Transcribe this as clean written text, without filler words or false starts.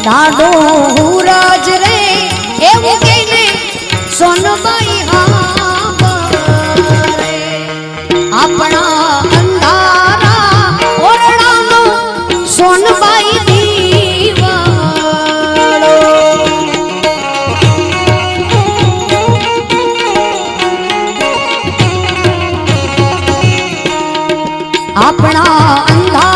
દાડો હુરજ રે એવું કહીને સોનબાઈ આપણા અંધારા ઓરડાનો સોનબાઈ દીવાળો આપણા અંધારા